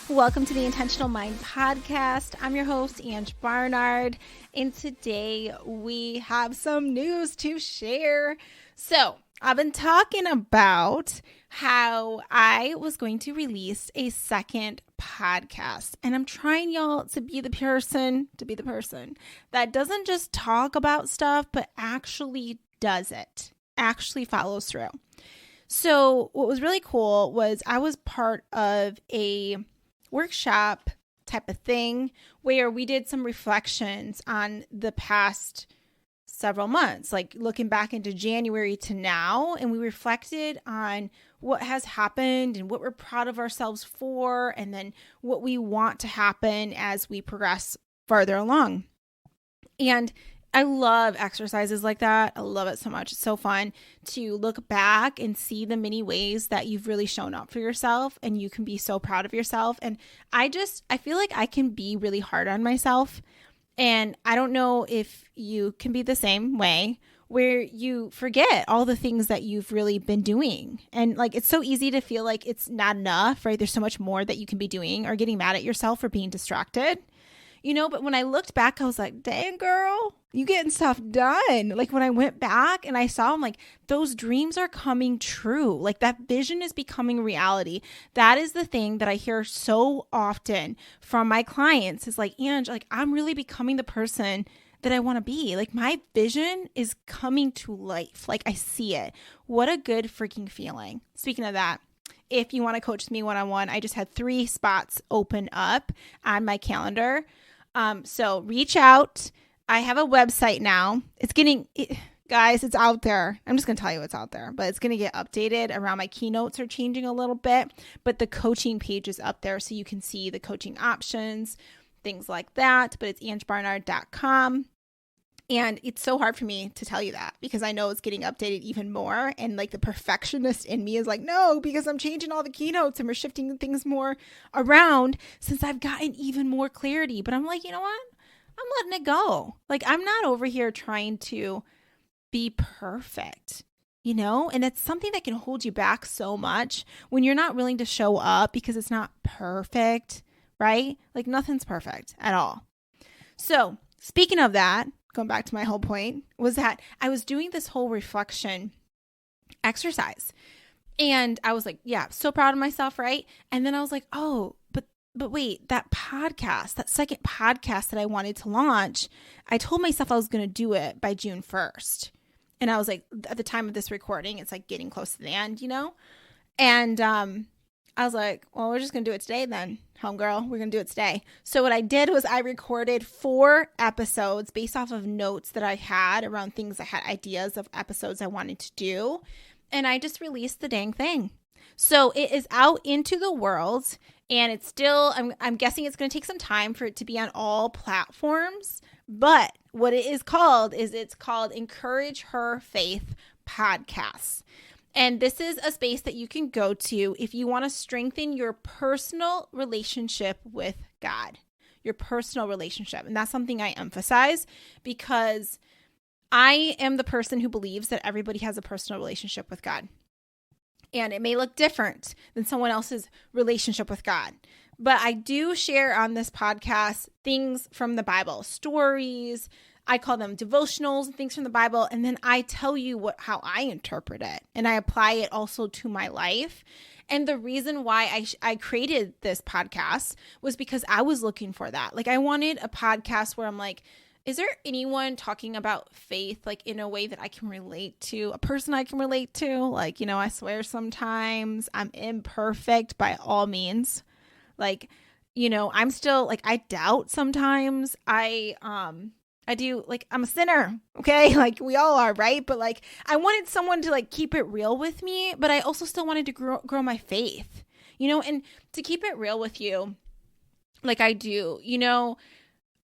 Welcome to the Intentional Mind Podcast. I'm your host, Ange Barnard, and today we have some news to share. So, I've been talking about how I was going to release a second podcast, and I'm trying y'all to be the person that doesn't just talk about stuff, but actually does it, actually follows through. So, what was really cool was I was part of a workshop type of thing where we did some reflections on the past several months, like looking back into January to now, and we reflected on what has happened and what we're proud of ourselves for, and then what we want to happen as we progress farther along. And I love exercises like that. I love it so much. It's so fun to look back and see the many ways that you've really shown up for yourself, and you can be so proud of yourself. And I feel like I can be really hard on myself. And I don't know if you can be the same way, where you forget all the things that you've really been doing. And like, it's so easy to feel like it's not enough, right? There's so much more that you can be doing, or getting mad at yourself for being distracted. But when I looked back, I was like, dang, girl, you getting stuff done. Like when I went back and I saw them, like those dreams are coming true. Like that vision is becoming reality. That is the thing that I hear so often from my clients is like, Ange, like I'm really becoming the person that I want to be. Like my vision is coming to life. Like I see it. What a good freaking feeling. Speaking of that, if you want to coach me one-on-one, I just had 3 spots open up on my calendar. So reach out. I have a website now. Guys, it's out there. I'm just going to tell you what's out there, but it's going to get updated around my keynotes are changing a little bit, but the coaching page is up there so you can see the coaching options, things like that, but it's angebarnard.com. And it's so hard for me to tell you that because I know it's getting updated even more. And like the perfectionist in me is like, no, because I'm changing all the keynotes and we're shifting things more around since I've gotten even more clarity. But I'm like, you know what? I'm letting it go. Like I'm not over here trying to be perfect, and it's something that can hold you back so much when you're not willing to show up because it's not perfect, right? Like nothing's perfect at all. So speaking of that, going back to my whole point, was that I was doing this whole reflection exercise. And I was like, yeah, so proud of myself, right? And then I was like, oh, but wait, that podcast, that second podcast that I wanted to launch, I told myself I was going to do it by June 1st. And I was like, at the time of this recording, it's like getting close to the end, And I was like, well, we're just going to do it today then, homegirl. We're going to do it today. So what I did was I recorded 4 episodes based off of notes that I had around things I had ideas of episodes I wanted to do. And I just released the dang thing. So it is out into the world, and it's still, I'm guessing it's going to take some time for it to be on all platforms. But what it is called it's called Encourage Her Faith Podcasts. And this is a space that you can go to if you want to strengthen your personal relationship with God, your personal relationship. And that's something I emphasize because I am the person who believes that everybody has a personal relationship with God. And it may look different than someone else's relationship with God. But I do share on this podcast things from the Bible, stories. I call them devotionals and things from the Bible. And then I tell you how I interpret it. And I apply it also to my life. And the reason why I created this podcast was because I was looking for that. Like I wanted a podcast where I'm like, is there anyone talking about faith like in a way that I can relate to, a person I can relate to? Like, I swear sometimes I'm imperfect by all means. Like, I'm still like, I doubt sometimes. I do, like, I'm a sinner, okay? Like we all are, right? But like, I wanted someone to like keep it real with me, but I also still wanted to grow my faith, and to keep it real with you, like I do,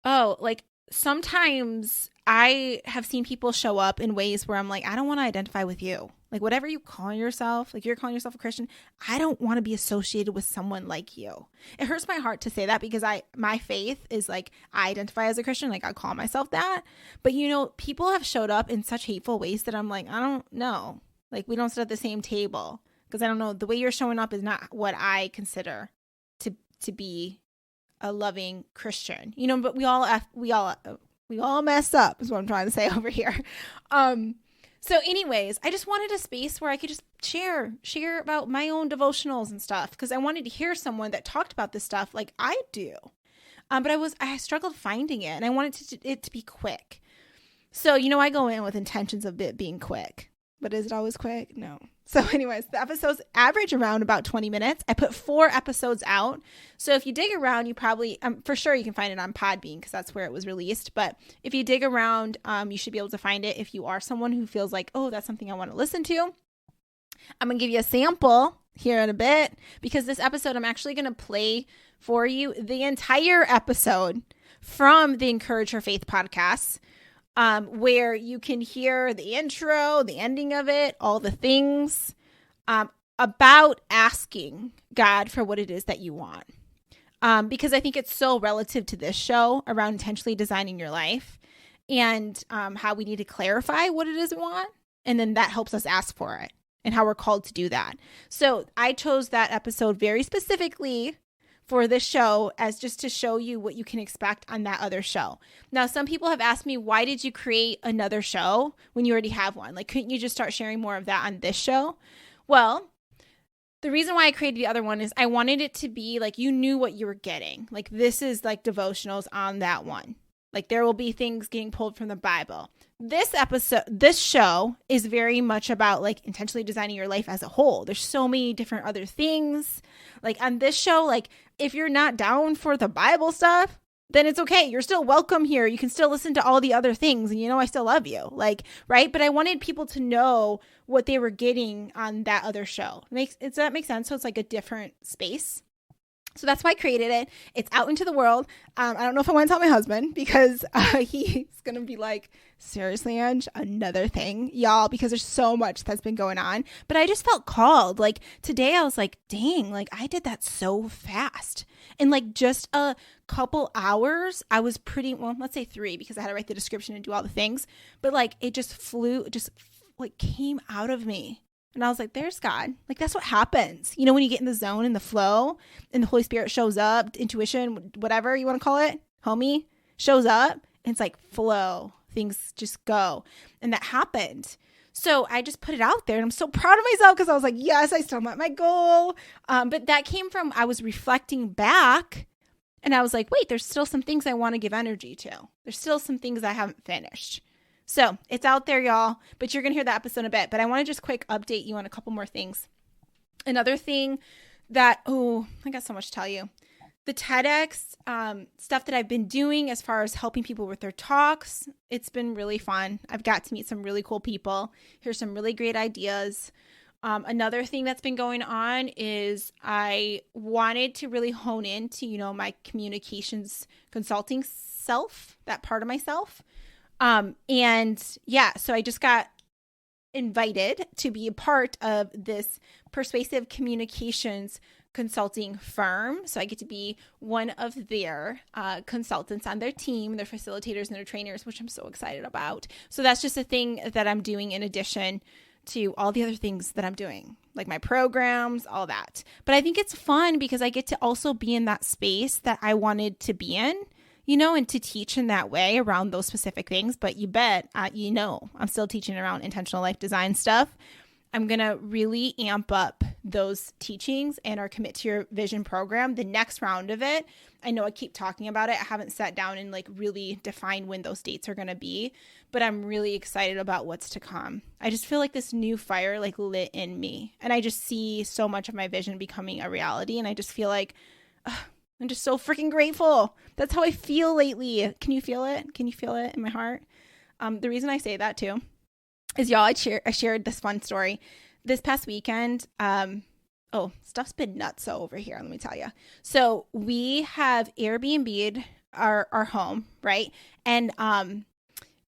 like sometimes I have seen people show up in ways where I'm like, I don't want to identify with you. Like whatever you call yourself, like you're calling yourself a Christian, I don't want to be associated with someone like you. It hurts my heart to say that because my faith is like, I identify as a Christian, like I call myself that. But people have showed up in such hateful ways that I'm like, I don't know. Like we don't sit at the same table because I don't know. The way you're showing up is not what I consider to be a loving Christian, you know, but we all mess up is what I'm trying to say over here. So anyways, I just wanted a space where I could just share about my own devotionals and stuff, because I wanted to hear someone that talked about this stuff like I do. But I struggled finding it, and I wanted it to be quick. So, you know, I go in with intentions of it being quick, but is it always quick? No. So anyways, the episodes average around about 20 minutes. I put 4 episodes out. So if you dig around, you probably, for sure you can find it on Podbean because that's where it was released. But if you dig around, you should be able to find it if you are someone who feels like, oh, that's something I want to listen to. I'm going to give you a sample here in a bit, because this episode, I'm actually going to play for you the entire episode from the Encourage Her Faith podcast, where you can hear the intro, the ending of it, all the things about asking God for what it is that you want. Because I think it's so relative to this show around intentionally designing your life, and how we need to clarify what it is we want. And then that helps us ask for it and how we're called to do that. So I chose that episode very specifically for this show as just to show you what you can expect on that other show. Now, some people have asked me, why did you create another show when you already have one? Like, couldn't you just start sharing more of that on this show? Well, the reason why I created the other one is I wanted it to be like you knew what you were getting. Like, this is like devotionals on that one. Like, there will be things getting pulled from the Bible. This show is very much about like intentionally designing your life as a whole. There's so many different other things. Like on this show, like if you're not down for the Bible stuff, then it's okay. You're still welcome here. You can still listen to all the other things, and you know I still love you. Like, right? But I wanted people to know what they were getting on that other show. Does that make sense? So it's like a different space. So that's why I created it. It's out into the world. I don't know if I want to tell my husband, because he's going to be like, seriously, Ange, another thing, y'all, because there's so much that's been going on. But I just felt called. Like today I was like, dang, like I did that so fast. In like just a couple hours, I was let's say 3, because I had to write the description and do all the things. But like it just like came out of me. And I was like, there's God. Like, that's what happens. You know, when you get in the zone and the flow and the Holy Spirit shows up, intuition, whatever you want to call it, homie, shows up. And it's like flow. Things just go. And that happened. So I just put it out there. And I'm so proud of myself because I was like, yes, I still met my goal. But that came from, I was reflecting back. And I was like, wait, there's still some things I want to give energy to. There's still some things I haven't finished. So it's out there, y'all, but you're going to hear that episode in a bit. But I want to just quick update you on a couple more things. Another thing that, I got so much to tell you. The TEDx stuff that I've been doing as far as helping people with their talks, it's been really fun. I've got to meet some really cool people. Here's some really great ideas. Another thing that's been going on is I wanted to really hone into, my communications consulting self, that part of myself. So I just got invited to be a part of this persuasive communications consulting firm. So I get to be one of their consultants on their team, their facilitators and their trainers, which I'm so excited about. So that's just a thing that I'm doing in addition to all the other things that I'm doing, like my programs, all that. But I think it's fun because I get to also be in that space that I wanted to be in. And to teach in that way around those specific things. But you bet, I'm still teaching around intentional life design stuff. I'm going to really amp up those teachings and our Commit to Your Vision program. The next round of it, I know I keep talking about it. I haven't sat down and really defined when those dates are going to be, but I'm really excited about what's to come. I just feel like this new fire lit in me, and I just see so much of my vision becoming a reality. And I just feel like, I'm just so freaking grateful. That's how I feel lately. Can you feel it? Can you feel it in my heart? The reason I say that too is, y'all, I shared this fun story this past weekend. Stuff's been nuts over here. Let me tell you. So we have Airbnb'd our home, right? And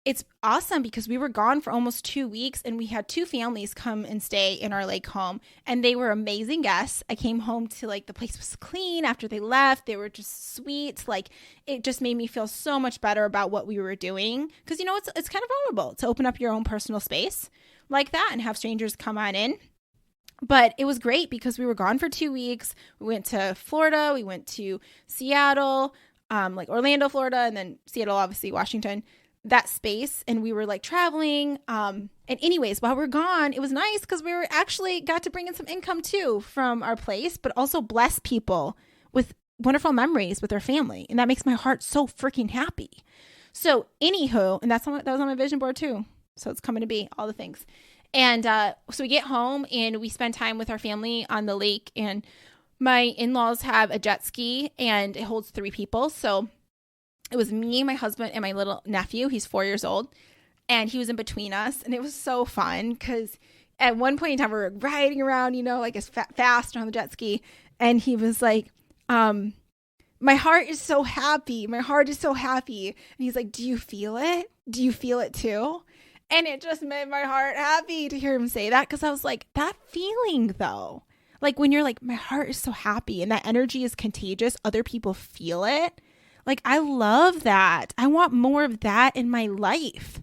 it's awesome because we were gone for almost 2 weeks, and we had 2 families come and stay in our lake home, and they were amazing guests. I came home to the place was clean after they left. They were just sweet. It just made me feel so much better about what we were doing. Cause it's kind of vulnerable to open up your own personal space like that and have strangers come on in. But it was great because we were gone for 2 weeks. We went to Florida. We went to Seattle, like Orlando, Florida, and then Seattle, obviously, Washington, that space. And we were like traveling. And anyways, while we were gone, it was nice because we were actually got to bring in some income too from our place, but also bless people with wonderful memories with their family. And that makes my heart so freaking happy. So anywho, and that was on my vision board too. So it's coming to be, all the things. And so we get home and we spend time with our family on the lake. And my in-laws have a jet ski and it holds 3 people. So it was me, my husband, and my little nephew. He's 4 years old. And he was in between us. And it was so fun because at one point in time, we were riding around, like as fast on the jet ski. And he was like, my heart is so happy. My heart is so happy. And he's like, do you feel it? Do you feel it too? And it just made my heart happy to hear him say that, because I was like, that feeling though, like when you're like, my heart is so happy and that energy is contagious, other people feel it. Like, I love that. I want more of that in my life.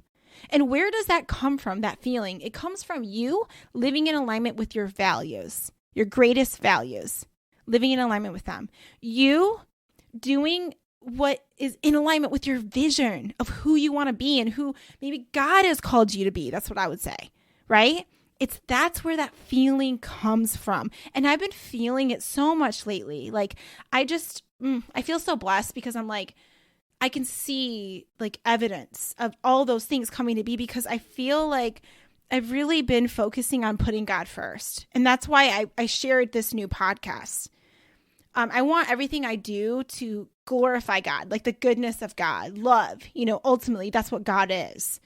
And where does that come from, that feeling? It comes from you living in alignment with your values, your greatest values, living in alignment with them. You doing what is in alignment with your vision of who you want to be and who maybe God has called you to be. That's what I would say, right? That's where that feeling comes from. And I've been feeling it so much lately. Like, I feel so blessed because I'm like, I can see like evidence of all those things coming to be, because I feel like I've really been focusing on putting God first. And that's why I shared this new podcast. I want everything I do to glorify God, like the goodness of God, love, ultimately that's what God is.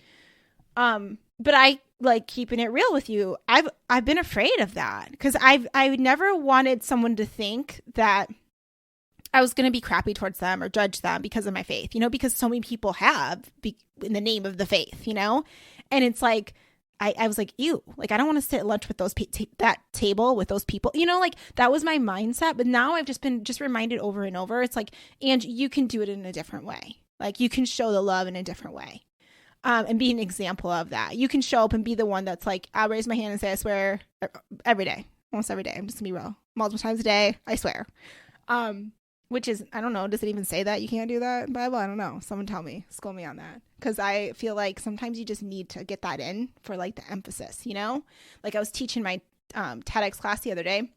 But I like keeping it real with you. I've been afraid of that because I never wanted someone to think that I was going to be crappy towards them or judge them because of my faith, because so many people have in the name of the faith, and it's like, I was like, ew, like, I don't want to sit at lunch with that table with those people, like that was my mindset. But now I've just been reminded over and over. It's like, and you can do it in a different way. Like, you can show the love in a different way, and be an example of that. You can show up and be the one that's like, I'll raise my hand and say, I swear every day, almost every day. I'm just gonna be real, multiple times a day. I swear. Which is, I don't know, does it even say that you can't do that in the Bible? I don't know. Someone tell me, school me on that. Because I feel like sometimes you just need to get that in for like the emphasis, Like, I was teaching my TEDx class the other day.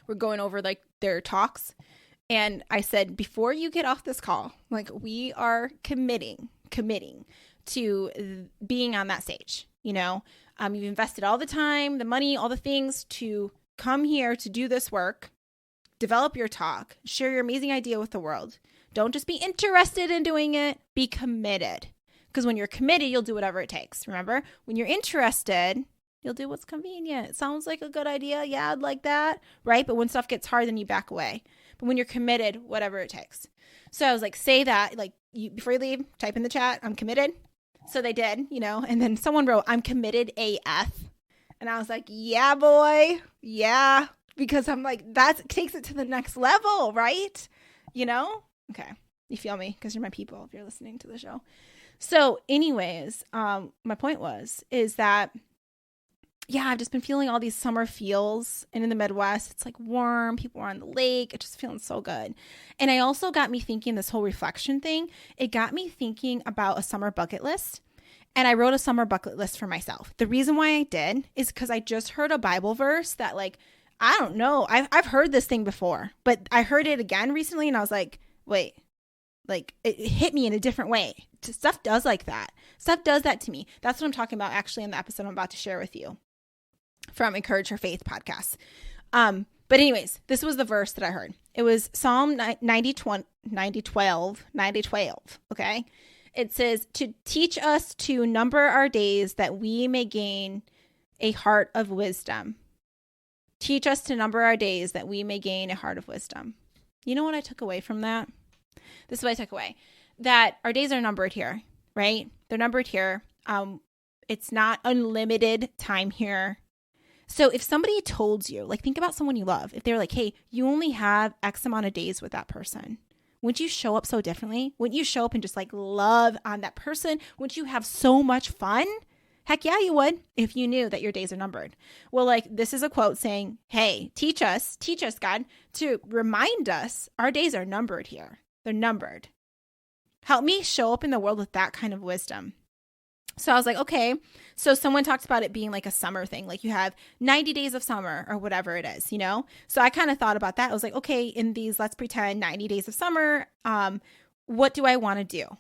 We're going over like their talks. And I said, before you get off this call, like, we are committing to being on that stage, You've invested all the time, the money, all the things to come here to do this work. Develop your talk, share your amazing idea with the world. Don't just be interested in doing it, be committed. Because when you're committed, you'll do whatever it takes. Remember, when you're interested, you'll do what's convenient. It sounds like a good idea. Yeah, I'd like that. Right? But when stuff gets hard, then you back away. But when you're committed, whatever it takes. So I was like, say that, like, before you leave, type in the chat, I'm committed. So they did, and then someone wrote, I'm committed AF. And I was like, yeah, boy. Yeah. Because I'm like, that takes it to the next level, right? Okay. You feel me? Because you're my people if you're listening to the show. So anyways, my point is that, yeah, I've just been feeling all these summer feels. And in the Midwest, it's like warm. People are on the lake. It's just feeling so good. And I also got me thinking, this whole reflection thing, it got me thinking about a summer bucket list. And I wrote a summer bucket list for myself. The reason why I did is because I just heard a Bible verse that, like, I don't know. I've heard this thing before, but I heard it again recently and I was like, wait, like, it hit me in a different way. Stuff does like that. Stuff does that to me. That's what I'm talking about actually in the episode I'm about to share with you from Encourage Her Faith podcast. But anyways, this was the verse that I heard. It was Psalm 90:12. Okay. It says, to teach us to number our days that we may gain a heart of wisdom. Teach us to number our days that we may gain a heart of wisdom. You know what I took away from that? This is what I took away. That our days are numbered here, right? They're numbered here. It's not unlimited time here. So if somebody told you, like, think about someone you love. If they're like, hey, you only have X amount of days with that person, wouldn't you show up so differently? Wouldn't you show up and just like love on that person? Wouldn't you have so much fun? Heck yeah, you would if you knew that your days are numbered. Well, like this is a quote saying, hey, teach us, God, to remind us our days are numbered here. They're numbered. Help me show up in the world with that kind of wisdom. So I was like, okay. So someone talked about it being like a summer thing. Like you have 90 days of summer or whatever it is, you know? So I kind of thought about that. I was like, okay, in these, let's pretend 90 days of summer, what do I want to do?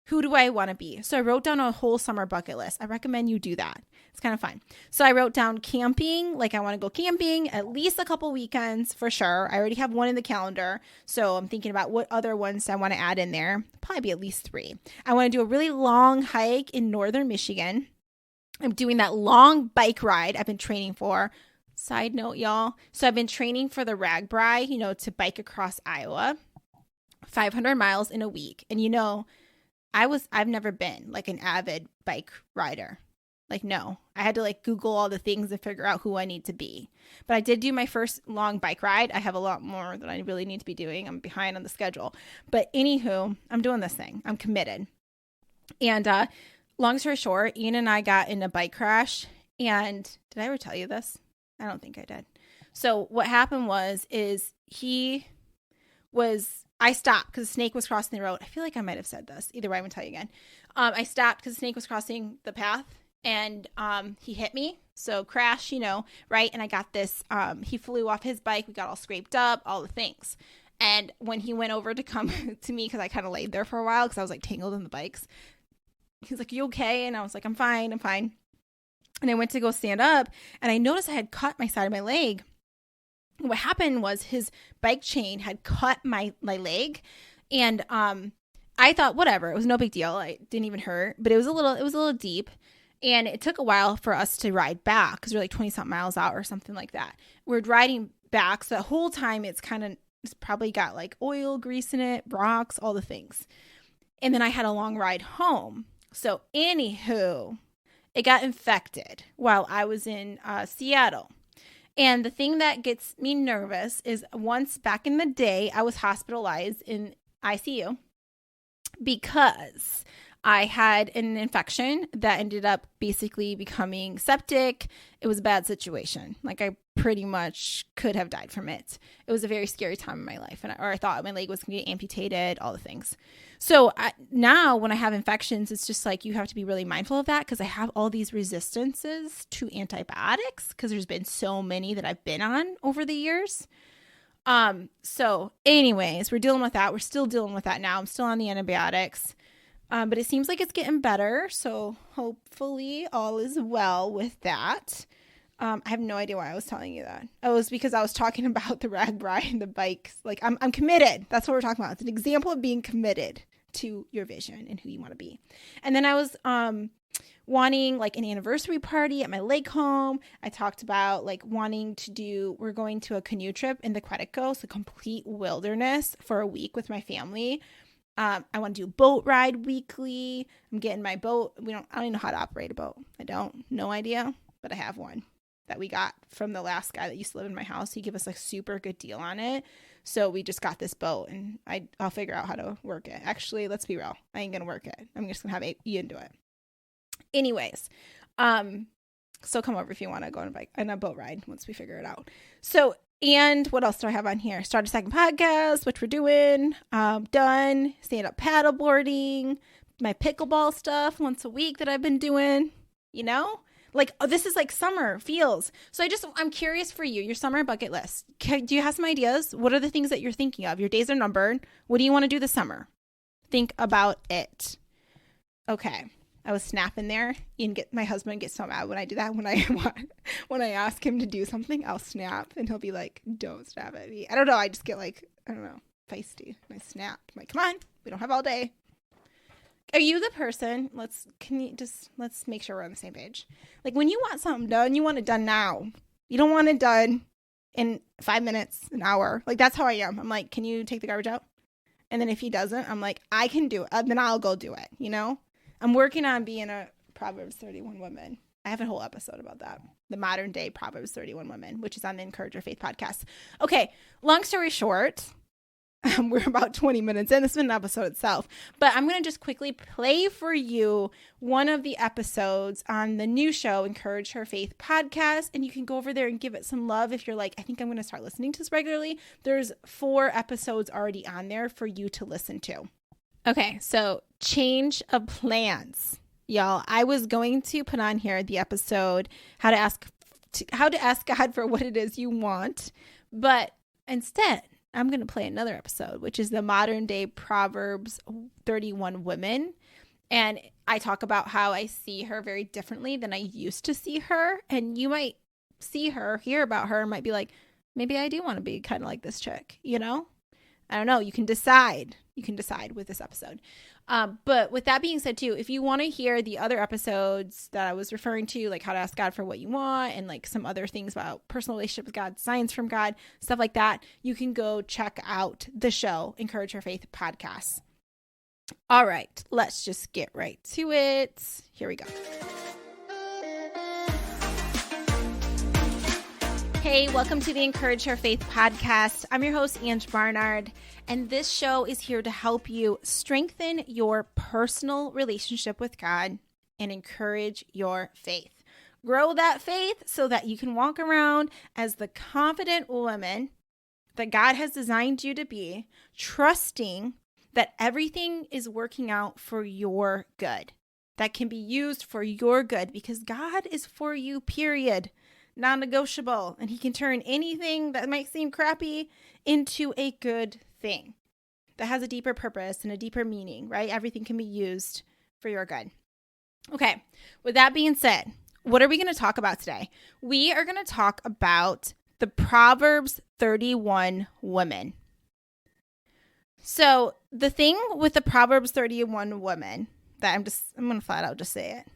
Who do I want to be? So I wrote down a whole summer bucket list. I recommend you do that. It's kind of fun. So I wrote down camping. Like I want to go camping at least a couple weekends for sure. I already have one in the calendar. So I'm thinking about what other ones I want to add in there. Probably be at least 3. I want to do a really long hike in northern Michigan. I'm doing that long bike ride I've been training for. Side note, y'all. So I've been training for the RAGBRAI, to bike across Iowa, 500 miles in a week. And I've never been like an avid bike rider. Like, no, I had to like Google all the things and figure out who I need to be. But I did do my first long bike ride. I have a lot more that I really need to be doing. I'm behind on the schedule. But anywho, I'm doing this thing. I'm committed. And long story short, Ian and I got in a bike crash. And did I ever tell you this? I don't think I did. So what happened I stopped because the snake was crossing the road. I feel like I might have said this. Either way, I'm going to tell you again. I stopped because the snake was crossing the path and he hit me. So crash, right? And I got this, he flew off his bike. We got all scraped up, all the things. And when he went over to come to me, because I kind of laid there for a while because I was like tangled in the bikes. He was like, you okay? And I was like, I'm fine. And I went to go stand up and I noticed I had cut my side of my leg. What happened was his bike chain had cut my leg, and I thought whatever, it was no big deal. It didn't even hurt, but it was a little deep, and it took a while for us to ride back because we're like 20 something miles out or something like that. We're riding back, so the whole time it's probably got like oil, grease in it, rocks, all the things. And then I had a long ride home. So anywho, it got infected while I was in Seattle. And the thing that gets me nervous is once back in the day, I was hospitalized in ICU because I had an infection that ended up basically becoming septic. It was a bad situation. Like I pretty much could have died from it. It was a very scary time in my life. I thought my leg was going to get amputated, all the things. So now when I have infections, it's just like you have to be really mindful of that because I have all these resistances to antibiotics because there's been so many that I've been on over the years. So anyways, we're dealing with that. We're still dealing with that now. I'm still on the antibiotics. But it seems like it's getting better. So hopefully all is well with that. I have no idea why I was telling you that. Oh, it was because I was talking about the RAGBRAI and the bikes. Like I'm committed. That's what we're talking about. It's an example of being committed to your vision and who you want to be. And then I was wanting like an anniversary party at my lake home. I talked about like we're going to a canoe trip in the Quetico, so complete wilderness for a week with my family. I want to do a boat ride weekly. I'm getting my boat. I don't even know how to operate a boat. No idea, but I have one that we got from the last guy that used to live in my house. He gave us a super good deal on it. So we just got this boat and I'll figure out how to work it. Actually, let's be real. I ain't going to work it. I'm just going to have Ian do it. Anyways, so come over if you want to go on a boat ride once we figure it out. So, and what else do I have on here? Start a second podcast, which we're doing. Done. Stand-up paddleboarding. My pickleball stuff once a week that I've been doing. Like, this is like summer feels. So I'm curious for you, your summer bucket list. Do you have some ideas? What are the things that you're thinking of? Your days are numbered. What do you want to do this summer? Think about it. Okay. I was snapping there. My husband gets so mad when I do that. When I ask him to do something, I'll snap and he'll be like, don't snap at me. I don't know. I just get like, feisty. And I snap. I'm like, come on. We don't have all day. Are you the person, let's make sure we're on the same page. Like when you want something done, you want it done now. You don't want it done in 5 minutes, an hour. Like that's how I am. I'm like, can you take the garbage out? And then if he doesn't, I'm like, I can do it. Then I'll go do it. I'm working on being a Proverbs 31 woman. I have a whole episode about that. The modern day Proverbs 31 women, which is on the Encourage Your Faith podcast. Okay. Long story short, We're about 20 minutes in. This has been an episode itself. But I'm going to just quickly play for you one of the episodes on the new show, Encourage Her Faith podcast. And you can go over there and give it some love if you're like, I think I'm going to start listening to this regularly. There's 4 episodes already on there for you to listen to. Okay, so change of plans. Y'all, I was going to put on here the episode, how to ask God for what it is you want. But instead, I'm going to play another episode, which is the modern day Proverbs 31 women. And I talk about how I see her very differently than I used to see her. And you might see her, hear about her, and might be like, maybe I do want to be kind of like this chick, you know? I don't know. You can decide. You can decide with this episode. But with that being said, too, if you want to hear the other episodes that I was referring to, like how to ask God for what you want and like some other things about personal relationship with God, signs from God, stuff like that, you can go check out the show, Encourage Her Faith podcast. All right, let's just get right to it. Here we go. Hey, welcome to the Encourage Her Faith podcast. I'm your host, Ange Barnard, and this show is here to help you strengthen your personal relationship with God and encourage your faith. Grow that faith so that you can walk around as the confident woman that God has designed you to be, trusting that everything is working out for your good, that can be used for your good because God is for you, period. Non-negotiable, and he can turn anything that might seem crappy into a good thing that has a deeper purpose and a deeper meaning, right? Everything can be used for your good. Okay, with that being said, what are we going to talk about today? We are going to talk about the Proverbs 31 women. So the thing with the Proverbs 31 women that I'm going to flat out just say it.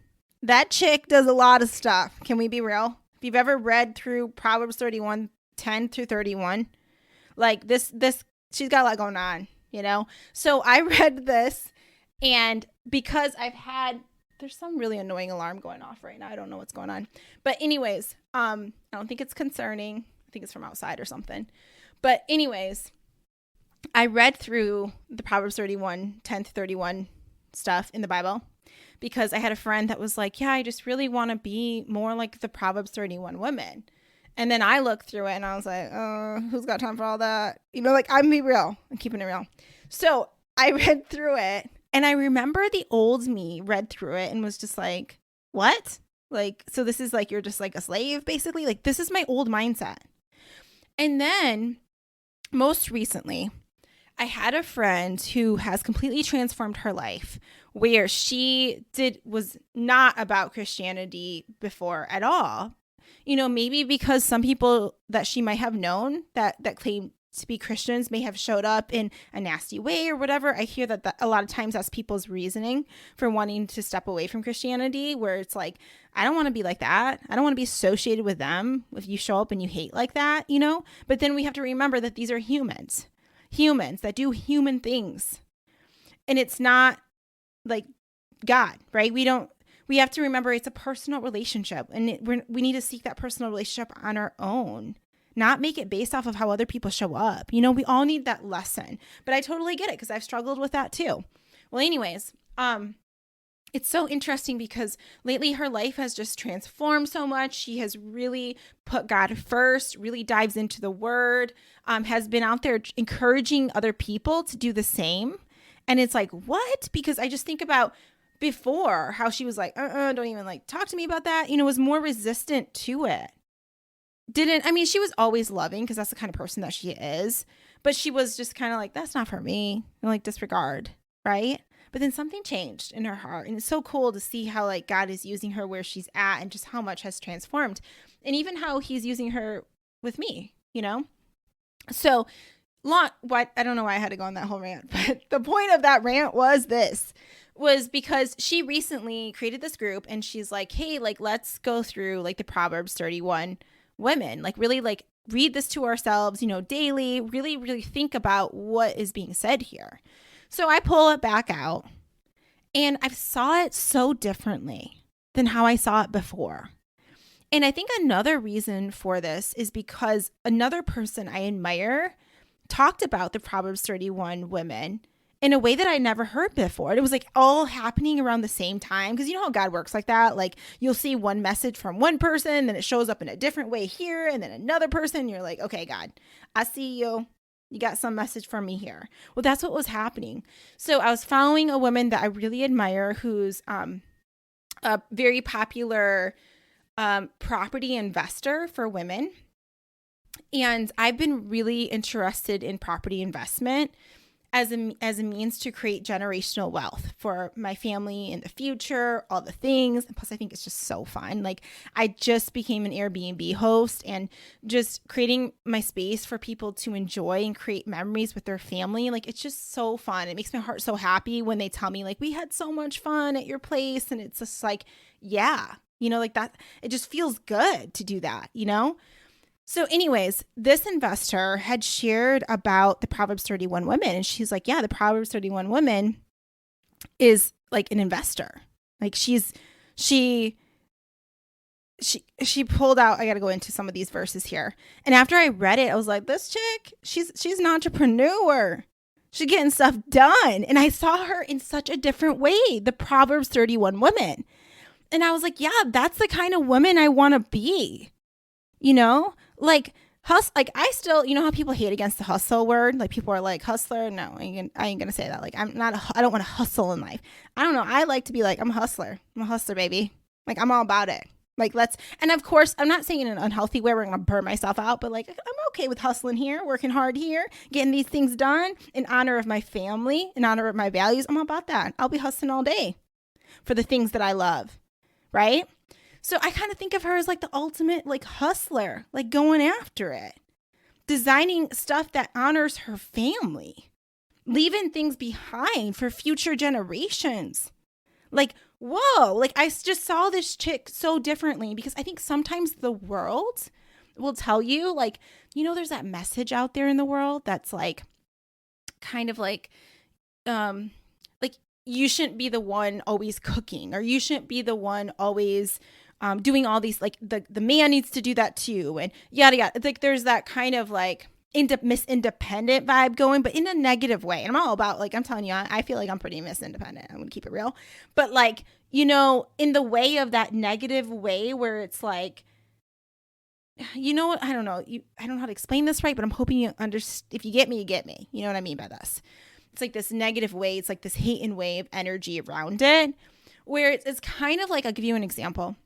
That chick does a lot of stuff. Can we be real? If you've ever read through Proverbs 31, 10 through 31, like this, she's got a lot going on, you know? So I read this, and because there's some really annoying alarm going off right now. I don't know what's going on. But anyways, I don't think it's concerning. I think it's from outside or something. But anyways, I read through the Proverbs 31, 10 through 31 stuff in the Bible, because I had a friend that was like, yeah, I just really want to be more like the Proverbs 31 women. And then I looked through it and I was like, who's got time for all that? You know, like, I'm being real. I'm keeping it real. So I read through it, and I remember the old me read through it and was just like, what? Like, so this is like, you're just like a slave, basically? Like, this is my old mindset. And then most recently, I had a friend who has completely transformed her life, where she was not about Christianity before at all. You know, maybe because some people that she might have known that claim to be Christians may have showed up in a nasty way or whatever. I hear that a lot of times that's people's reasoning for wanting to step away from Christianity, where it's like, I don't want to be like that. I don't want to be associated with them if you show up and you hate like that, you know? But then we have to remember that these are humans that do human things. And it's not like God, right? We have to remember it's a personal relationship, and we need to seek that personal relationship on our own, not make it based off of how other people show up. You know, we all need that lesson, but I totally get it because I've struggled with that too. Well, anyways, it's so interesting because lately her life has just transformed so much. She has really put God first, really dives into the word, has been out there encouraging other people to do the same. And it's like, what? Because I just think about before how she was like, don't even like talk to me about that. You know, was more resistant to it. She was always loving because that's the kind of person that she is. But she was just kind of like, that's not for me. And like disregard, right? But then something changed in her heart. And it's so cool to see how like God is using her where she's at and just how much has transformed. And even how he's using her with me, you know? So I don't know why I had to go on that whole rant, but the point of that rant was because she recently created this group, and she's like, hey, like, let's go through like the Proverbs 31 women, like really like read this to ourselves, you know, daily, really, really think about what is being said here. So I pull it back out, and I saw it so differently than how I saw it before. And I think another reason for this is because another person I admire talked about the Proverbs 31 women in a way that I never heard before. It was like all happening around the same time. Because you know how God works like that? Like you'll see one message from one person, then it shows up in a different way here, and then another person. You're like, okay, God, I see you. You got some message from me here. Well, that's what was happening. So I was following a woman that I really admire who's a very popular property investor for women. And I've been really interested in property investment as a means to create generational wealth for my family in the future, all the things. And plus, I think it's just so fun. Like I just became an Airbnb host and just creating my space for people to enjoy and create memories with their family. Like it's just so fun. It makes my heart so happy when they tell me like, we had so much fun at your place. And it's just like, yeah, like that, it just feels good to do that, So anyways, this investor had shared about the Proverbs 31 women. And she's like, yeah, the Proverbs 31 woman is like an investor. Like she pulled out, I got to go into some of these verses here. And after I read it, I was like, this chick, she's an entrepreneur. She's getting stuff done. And I saw her in such a different way, the Proverbs 31 woman. And I was like, yeah, that's the kind of woman I want to be. Like I still, how people hate against the hustle word. Like people are like hustler. No, I ain't gonna say that. Like I don't want to hustle in life. I don't know. I like to be like, I'm a hustler, baby. Like I'm all about it. Like and of course, I'm not saying in an unhealthy way where I'm gonna burn myself out, but like I'm okay with hustling here, working hard here, getting these things done in honor of my family, in honor of my values. I'm all about that. I'll be hustling all day for the things that I love. Right? So I kind of think of her as like the ultimate like hustler, like going after it, designing stuff that honors her family, leaving things behind for future generations. Like, whoa, like I just saw this chick so differently because I think sometimes the world will tell you like, there's that message out there in the world that's like, kind of like you shouldn't be the one always cooking or you shouldn't be the one always doing all these, like the man needs to do that too. And yada, yada. It's like, there's that kind of like Miss Independent vibe going, but in a negative way. And I'm all about like, I'm telling you, I feel like I'm pretty Miss Independent. I'm going to keep it real. But like, in the way of that negative way where it's like, I don't know. I don't know how to explain this right, but I'm hoping you understand. If you get me, you get me. You know what I mean by this? It's like this negative way. It's like this hate and wave energy around it where it's kind of like, I'll give you an example.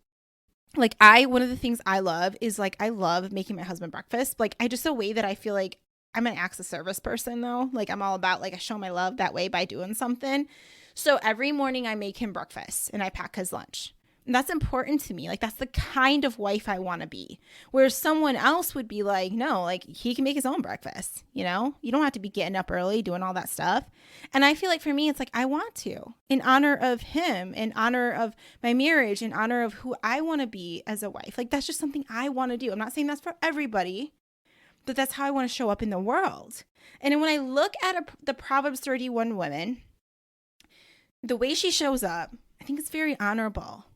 Like one of the things I love is like, I love making my husband breakfast. Like I just a way that I feel like I'm an acts of service person though. Like I'm all about like, I show my love that way by doing something. So every morning I make him breakfast and I pack his lunch. And that's important to me. Like that's the kind of wife I want to be. Whereas someone else would be like, no, like he can make his own breakfast. You don't have to be getting up early, doing all that stuff. And I feel like for me, it's like, I want to, in honor of him, in honor of my marriage, in honor of who I want to be as a wife. Like that's just something I want to do. I'm not saying that's for everybody, but that's how I want to show up in the world. And when I look at the Proverbs 31 woman, the way she shows up, I think it's very honorable.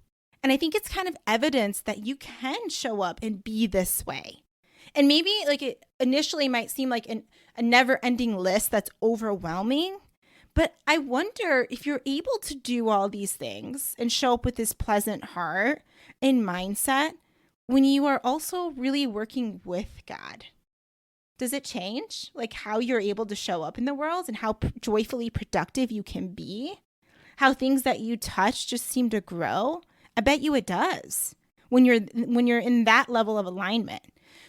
And I think it's kind of evidence that you can show up and be this way. And maybe like it initially might seem like a never-ending list that's overwhelming. But I wonder if you're able to do all these things and show up with this pleasant heart and mindset when you are also really working with God. Does it change like how you're able to show up in the world and how joyfully productive you can be? How things that you touch just seem to grow? I bet you it does when you're in that level of alignment.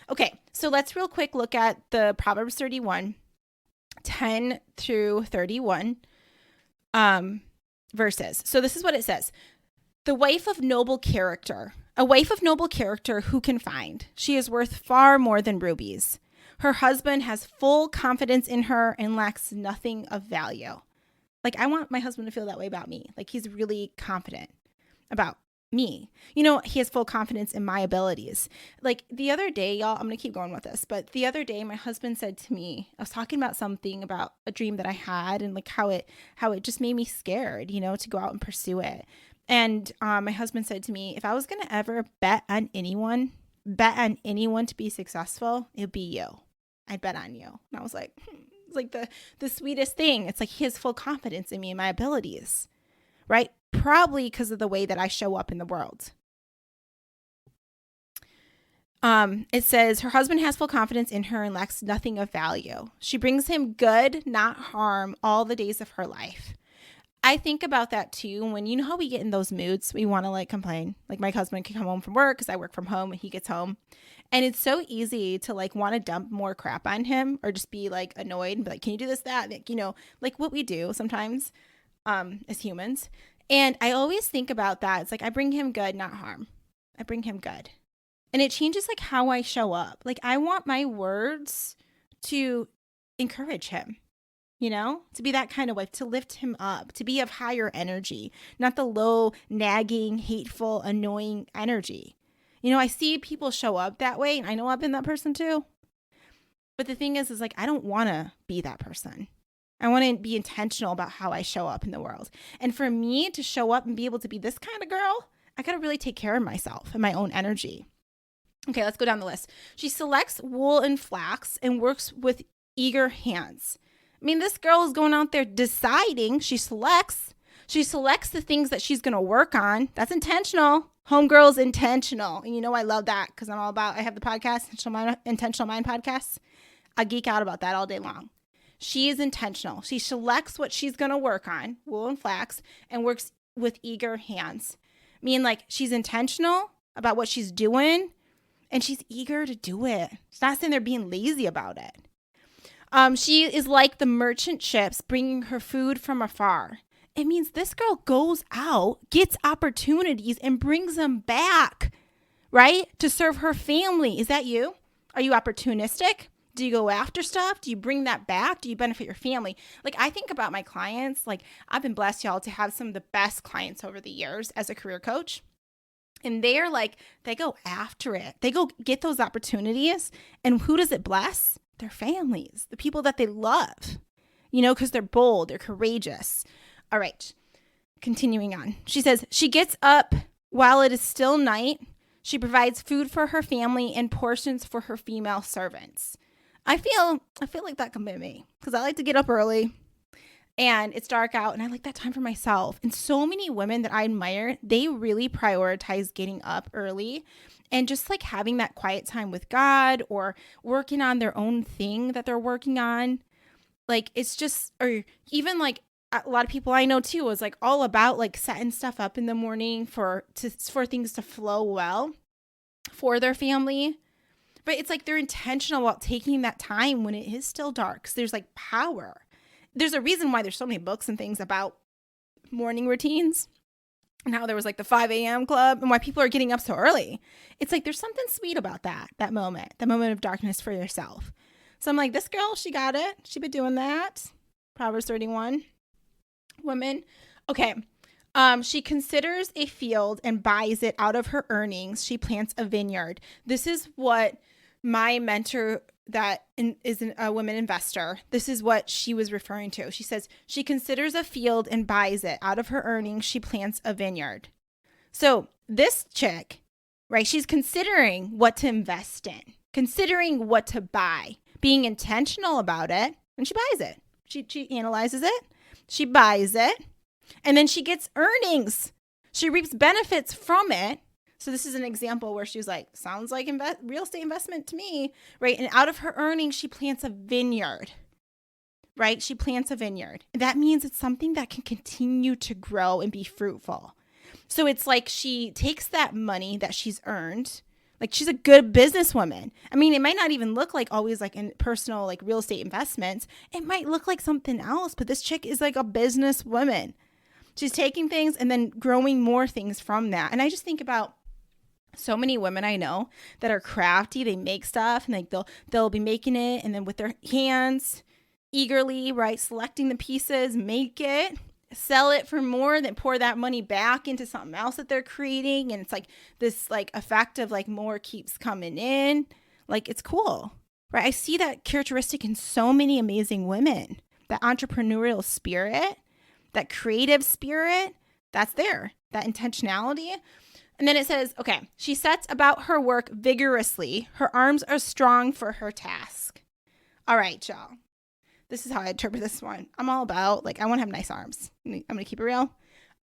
Okay, so let's real quick look at the Proverbs 31, 10 through 31 verses. So this is what it says. The wife of noble character, a wife of noble character who can find? She is worth far more than rubies. Her husband has full confidence in her and lacks nothing of value. Like I want my husband to feel that way about me. Like he's really confident about me. He has full confidence in my abilities. Like the other day, y'all, I'm going to keep going with this, but the other day my husband said to me, I was talking about something about a dream that I had and like how it just made me scared, to go out and pursue it. And my husband said to me, if I was going to ever bet on anyone to be successful, it'd be you. I'd bet on you. And I was like, it's like the sweetest thing. It's like he has full confidence in me and my abilities, right? Probably because of the way that I show up in the world. It says her husband has full confidence in her and lacks nothing of value. She brings him good, not harm, all the days of her life. I think about that too. When you know how we get in those moods, we want to like complain. Like my husband can come home from work because I work from home when he gets home. And it's so easy to like want to dump more crap on him or just be like annoyed and be like, can you do this, that? Like, like what we do sometimes as humans. And I always think about that. It's like I bring him good, not harm. I bring him good. And it changes like how I show up. Like I want my words to encourage him. To be that kind of wife, to lift him up, to be of higher energy, not the low, nagging, hateful, annoying energy. I see people show up that way, and I know I've been that person too. But the thing is like, I don't want to be that person. I want to be intentional about how I show up in the world. And for me to show up and be able to be this kind of girl, I got to really take care of myself and my own energy. Okay, let's go down the list. She selects wool and flax and works with eager hands. I mean, this girl is going out there deciding. She selects the things that she's going to work on. That's intentional. Homegirl's intentional. And I love that because I have the podcast, Intentional Mind podcast. I geek out about that all day long. She is intentional. She selects what she's going to work on, wool and flax, and works with eager hands. I mean, like she's intentional about what she's doing and she's eager to do it. She's not sitting there being lazy about it. She is like the merchant ships bringing her food from afar. It means this girl goes out, gets opportunities, and brings them back, right? To serve her family. Is that you? Are you opportunistic? Do you go after stuff? Do you bring that back? Do you benefit your family? Like I think about my clients, like I've been blessed, y'all, to have some of the best clients over the years as a career coach. And they're like, they go after it. They go get those opportunities. And who does it bless? Their families, the people that they love, because they're bold, they're courageous. All right, continuing on. She says, she gets up while it is still night. She provides food for her family and portions for her female servants. I feel like that can be me because I like to get up early and it's dark out and I like that time for myself. And so many women that I admire, they really prioritize getting up early and just like having that quiet time with God or working on their own thing that they're working on. Like it's just, or even like a lot of people I know too is like all about like setting stuff up in the morning for things to flow well for their family. But it's like they're intentional about taking that time when it is still dark. 'Cause there's like power. There's a reason why there's so many books and things about morning routines. And how there was like the 5 a.m. club and why people are getting up so early. It's like there's something sweet about that moment of darkness for yourself. So I'm like, this girl, she got it. She been doing that. Proverbs 31 woman. Okay. She considers a field and buys it out of her earnings. She plants a vineyard. This is what my mentor that is a woman investor, this is what she was referring to. She says she considers a field and buys it. Out of her earnings, she plants a vineyard. So this chick, right, she's considering what to invest in, considering what to buy, being intentional about it, and she buys it. She analyzes it, she buys it, and then she gets earnings. She reaps benefits from it. So this is an example where she was like, sounds like real estate investment to me, right? And out of her earnings, she plants a vineyard, right? She plants a vineyard. That means it's something that can continue to grow and be fruitful. So it's like she takes that money that she's earned, like she's a good businesswoman. I mean, it might not even look like always like in personal, like real estate investments. It might look like something else, but this chick is like a businesswoman. She's taking things and then growing more things from that. And I just think about so many women I know that are crafty. They make stuff and like they'll be making it and then with their hands eagerly, right, selecting the pieces, make it, sell it for more, then pour that money back into something else that they're creating. And it's like this like effect of like more keeps coming in. Like it's cool, right? I see that characteristic in so many amazing women, that entrepreneurial spirit, that creative spirit, that's there, that intentionality. And then it says, okay, she sets about her work vigorously. Her arms are strong for her task. All right, y'all. This is how I interpret this one. I'm all about, like, I want to have nice arms. I'm going to keep it real.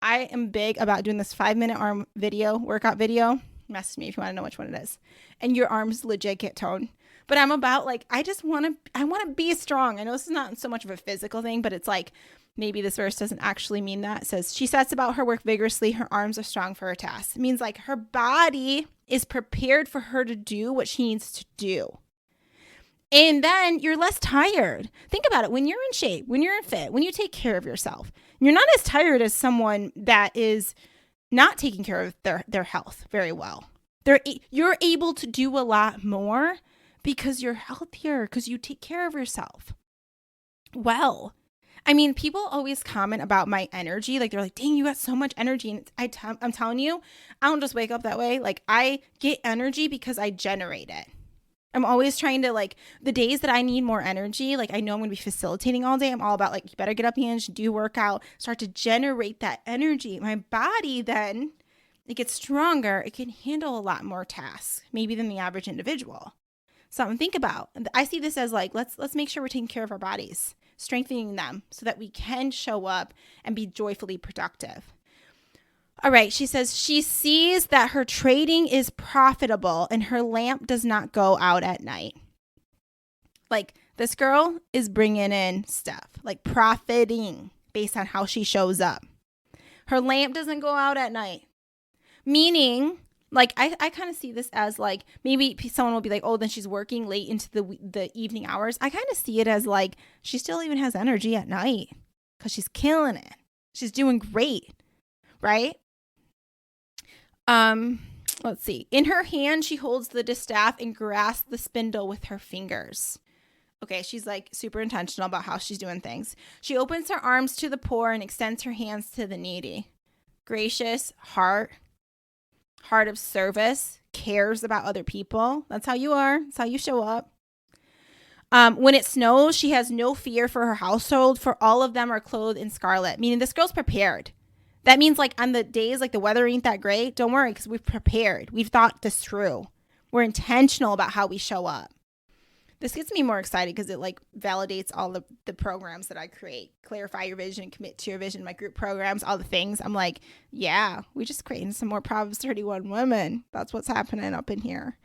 I am big about doing this 5-minute arm video, workout video. Message me if you want to know which one it is. And your arms legit get toned. But I'm about, like, I want to be strong. I know this is not so much of a physical thing, but it's like, maybe this verse doesn't actually mean that. It says, she sets about her work vigorously. Her arms are strong for her task. It means like her body is prepared for her to do what she needs to do. And then you're less tired. Think about it. When you're in shape, when you're fit, when you take care of yourself, you're not as tired as someone that is not taking care of their health very well. You're able to do a lot more because you're healthier, because you take care of yourself. Well, I mean, people always comment about my energy. Like, they're like, dang, you got so much energy. And I'm telling you, I don't just wake up that way. Like, I get energy because I generate it. I'm always trying to, like, the days that I need more energy, like, I know I'm going to be facilitating all day. I'm all about, like, you better get up, Ange, do workout, start to generate that energy. My body then, it gets stronger. It can handle a lot more tasks, maybe than the average individual. Something to think about. I see this as, like, let's make sure we're taking care of our bodies, strengthening them so that we can show up and be joyfully productive. All right, she says she sees that her trading is profitable and her lamp does not go out at night. Like, this girl is bringing in stuff, like profiting based on how she shows up. Her lamp doesn't go out at night, meaning, like, I kind of see this as, like, maybe someone will be like, oh, then she's working late into the evening hours. I kind of see it as, like, she still even has energy at night because she's killing it. She's doing great, right? Let's see. In her hand, she holds the distaff and grasps the spindle with her fingers. Okay, she's like super intentional about how she's doing things. She opens her arms to the poor and extends her hands to the needy. Gracious heart of service, cares about other people. That's how you are. That's how you show up. When it snows, she has no fear for her household, for all of them are clothed in scarlet, meaning this girl's prepared. That means, like, on the days, like, the weather ain't that great, don't worry, because we've prepared. We've thought this through. We're intentional about how we show up. This gets me more excited because it, like, validates all the programs that I create. Clarify your vision, commit to your vision, my group programs, all the things. I'm like, yeah, we just creating some more Proverbs 31 women. That's what's happening up in here.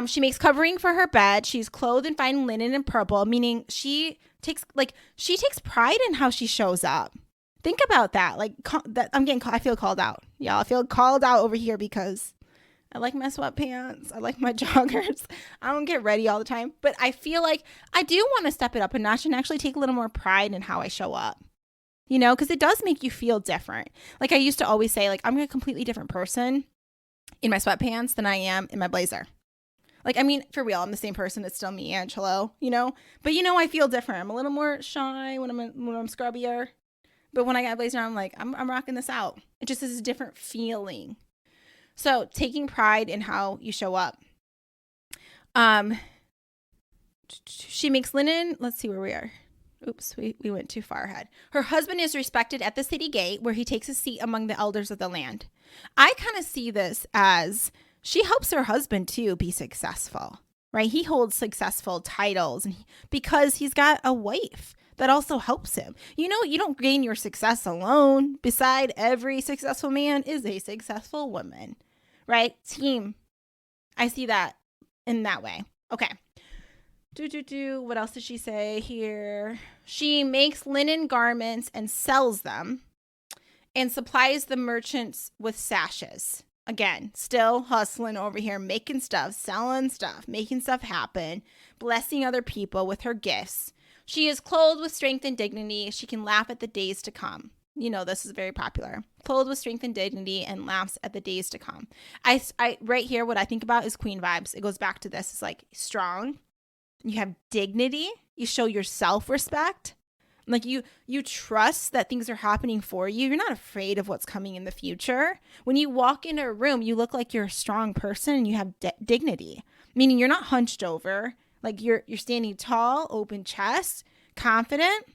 She makes covering for her bed. She's clothed in fine linen and purple, meaning she takes pride in how she shows up. Think about that. Like, I feel called out. Y'all, I feel called out over here because I like my sweatpants. I like my joggers. I don't get ready all the time. But I feel like I do want to step it up a notch and actually take a little more pride in how I show up. You know, because it does make you feel different. Like, I used to always say, like, I'm a completely different person in my sweatpants than I am in my blazer. Like, I mean, for real, I'm the same person. It's still me, Ange, hello, you know? But, you know, I feel different. I'm a little more shy when I'm scrubbier. But when I got a blazer on, I'm like, I'm rocking this out. It just is a different feeling. So taking pride in how you show up. She makes linen. Let's see where we are. Oops, we went too far ahead. Her husband is respected at the city gate where he takes a seat among the elders of the land. I kind of see this as she helps her husband too be successful, right? He holds successful titles because he's got a wife that also helps him. You know, you don't gain your success alone. Beside every successful man is a successful woman, right? Team. I see that in that way. Okay. What else did she say here? She makes linen garments and sells them and supplies the merchants with sashes. Again, still hustling over here, making stuff, selling stuff, making stuff happen, blessing other people with her gifts. She is clothed with strength and dignity. She can laugh at the days to come. You know, this is very popular. Clothed with strength and dignity and laughs at the days to come. I right here, what I think about is queen vibes. It goes back to this. It's like strong. You have dignity. You show your self-respect. Like you trust that things are happening for you. You're not afraid of what's coming in the future. When you walk into a room, you look like you're a strong person and you have dignity, meaning you're not hunched over. Like you're standing tall, open chest, confident.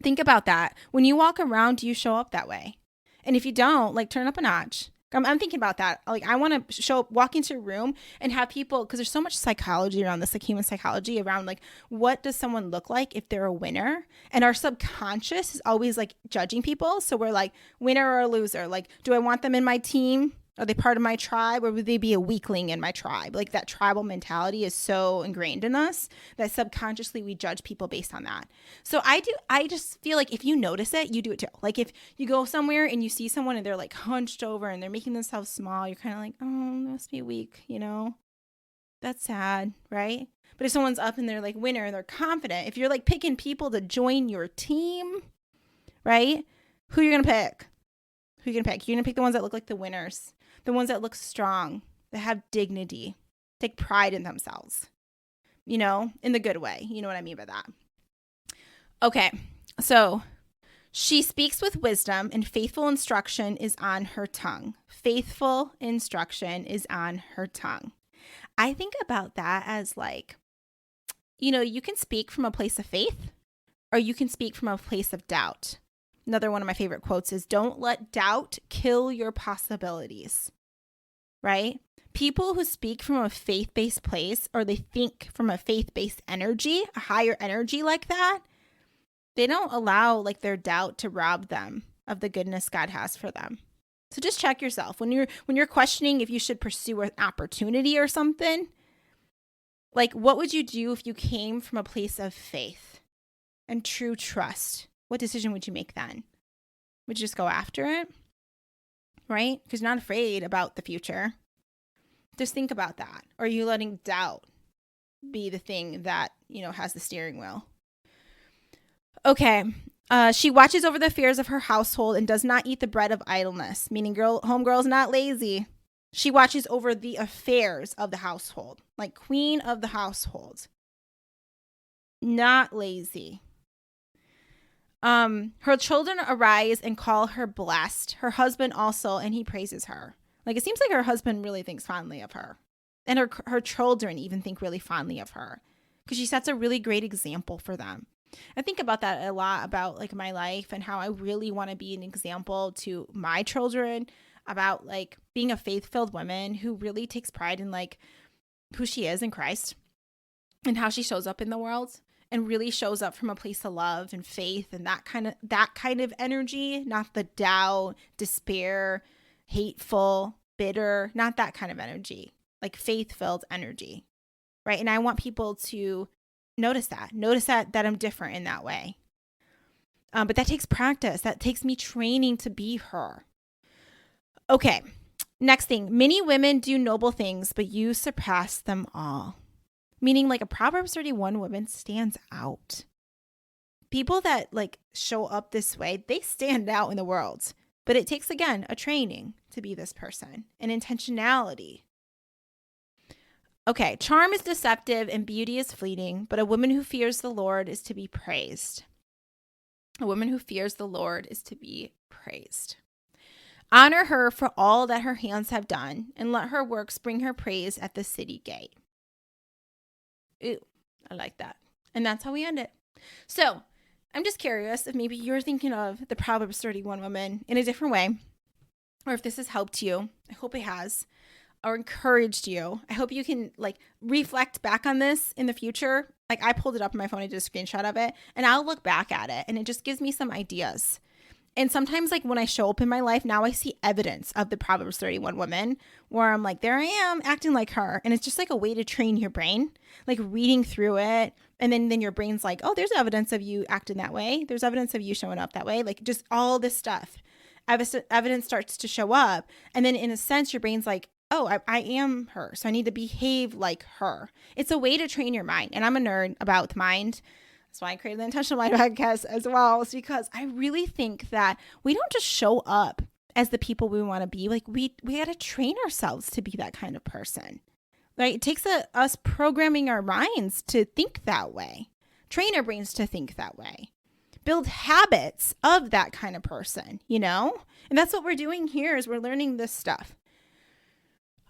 Think about that. When you walk around, do you show up that way? And if you don't, like turn up a notch. I'm thinking about that. Like, I want to walk into a room and have people, because there's so much psychology around this, like human psychology around like, what does someone look like if they're a winner? And our subconscious is always like judging people. So we're like, winner or loser? Like, do I want them in my team? Are they part of my tribe, or would they be a weakling in my tribe? Like, that tribal mentality is so ingrained in us that subconsciously we judge people based on that. So I just feel like if you notice it, you do it too. Like, if you go somewhere and you see someone and they're like hunched over and they're making themselves small, you're kind of like, oh, they must be weak, you know? That's sad, right? But if someone's up and they're like winner, they're confident. If you're like picking people to join your team, right? Who you're going to pick? Who you're going to pick? You're going to pick the ones that look like the winners. The ones that look strong, that have dignity, take pride in themselves, you know, in the good way. You know what I mean by that? Okay, so she speaks with wisdom, and faithful instruction is on her tongue. Faithful instruction is on her tongue. I think about that as like, you know, you can speak from a place of faith, or you can speak from a place of doubt. Another one of my favorite quotes is, don't let doubt kill your possibilities. Right? People who speak from a faith-based place, or they think from a faith-based energy, a higher energy like that, they don't allow like their doubt to rob them of the goodness God has for them. So just check yourself when you're questioning if you should pursue an opportunity or something. Like, what would you do if you came from a place of faith and true trust? What decision would you make then? Would you just go after it? Right? Because you're not afraid about the future. Just think about that. Or are you letting doubt be the thing that, you know, has the steering wheel? Okay. She watches over the affairs of her household and does not eat the bread of idleness, meaning homegirl is not lazy. She watches over the affairs of the household, like queen of the household. Not lazy. Her children arise and call her blessed. Her husband also, and he praises her. Like, it seems like her husband really thinks fondly of her. And her children even think really fondly of her, because she sets a really great example for them. I think about that a lot, about like my life and how I really want to be an example to my children about like being a faith-filled woman who really takes pride in like who she is in Christ and how she shows up in the world. And really shows up from a place of love and faith and that kind of energy, not the doubt, despair, hateful, bitter, not that kind of energy, like faith-filled energy, right? And I want people to notice that I'm different in that way. But that takes practice. That takes me training to be her. Okay, next thing. Many women do noble things, but you surpass them all. Meaning like a Proverbs 31 woman stands out. People that like show up this way, they stand out in the world. But it takes, again, a training to be this person, an intentionality. Okay, charm is deceptive and beauty is fleeting, but a woman who fears the Lord is to be praised. A woman who fears the Lord is to be praised. Honor her for all that her hands have done, and let her works bring her praise at the city gate. Ooh, I like that. And that's how we end it. So I'm just curious if maybe you're thinking of the Proverbs 31 woman in a different way, or if this has helped you. I hope it has, or encouraged you. I hope you can like reflect back on this in the future. Like, I pulled it up on my phone, I did a screenshot of it, and I'll look back at it and it just gives me some ideas. And sometimes, like, when I show up in my life, now I see evidence of the Proverbs 31 woman where I'm like, there I am acting like her. And it's just like a way to train your brain, like reading through it. And then your brain's like, oh, there's evidence of you acting that way. There's evidence of you showing up that way. Like, just all this stuff. Evidence starts to show up. And then in a sense, your brain's like, oh, I am her. So I need to behave like her. It's a way to train your mind. And I'm a nerd about the mind. That's why I created the Intentional Mind podcast as well. It's because I really think that we don't just show up as the people we want to be. Like, we got to train ourselves to be that kind of person. Right? It takes us programming our minds to think that way. Train our brains to think that way. Build habits of that kind of person, you know? And that's what we're doing here, is we're learning this stuff.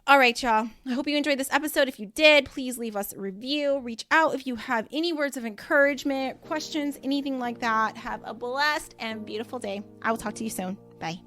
All right, y'all. I hope you enjoyed this episode. If you did, please leave us a review. Reach out if you have any words of encouragement, questions, anything like that. Have a blessed and beautiful day. I will talk to you soon. Bye.